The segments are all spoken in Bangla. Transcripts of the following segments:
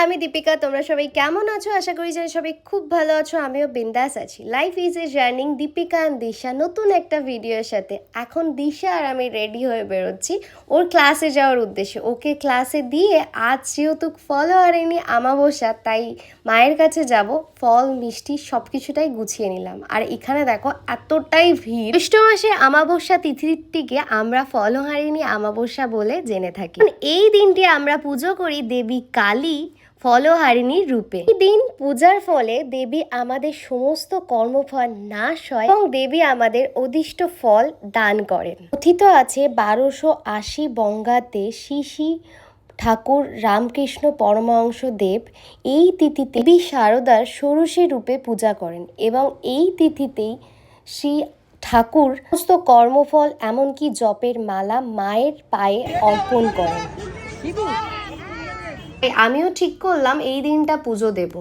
আমি দীপিকা। তোমরা সবাই কেমন আছো? আশা করি যে সবাই খুব ভালো আছো। আমিও বিন্দাস আছি। Life is a journey Deepika and Disha নতুন একটা ভিডিওর সাথে। এখন দিশা আর আমি রেডি হয়ে বেরোচ্ছি ওর ক্লাসে যাওয়ার উদ্দেশ্যে। ওকে ক্লাসে দিয়ে আজ যেহেতু ফল হারেনি আমাবস্যা, তাই মায়ের কাছে যাব। ফল মিষ্টি সব কিছুটাই গুছিয়ে নিলাম। আর এখানে দেখো এতটাই ভিড়। জ্যৈষ্ঠ মাসে আমাবস্যা তিথিটিকে আমরা ফলহারিণী আমাবস্যা বলে জেনে থাকি। এই দিনটি আমরা পুজো করি দেবী কালী ফলহারিণীর রূপে। এই দিন পূজার ফলে দেবী আমাদের সমস্ত কর্মফল নাশ হয় এবং দেবী আমাদের অদিষ্ট ফল দান করেন। কথিত আছে 1280 বঙ্গাব্দে শ্রী ঠাকুর রামকৃষ্ণ পরমহংস দেব এই তিথিতে দেবী শারদার ষোড়শী রূপে পূজা করেন এবং এই তিথিতেই শ্রী ঠাকুর সমস্ত কর্মফল এমনকি জপের মালা মায়ের পায়ে অর্পণ করেন। আমিও ঠিক করলাম এই দিনটা পুজো দেব।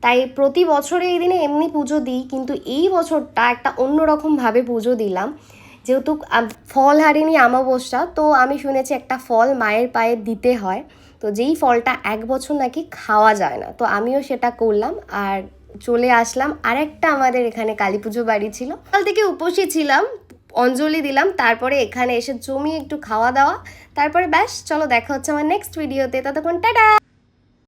তাই প্রতি বছরে এই দিনে এমনি পুজো দিই, কিন্তু এই বছরটা একটা অন্যরকমভাবে পুজো দিলাম। যেহেতু ফলহারিণী আমাবস্যা, তো আমি শুনেছি একটা ফল মায়ের পায়ে দিতে হয়, তো যেই ফলটা এক বছর নাকি খাওয়া যায় না, তো আমিও সেটা করলাম। আর চলে আসলাম আরেকটা আমাদের এখানে কালী পুজো বাড়ি ছিল, কাল থেকে উপসী ছিলাম, অঞ্জলি দিলাম, তারপরে এখানে এসে জমিয়ে একটু খাওয়া দাওয়া, তারপরে ব্যাস চলো দেখা হচ্ছে আমার নেক্সট ভিডিওতে। ততক্ষণ টাটা।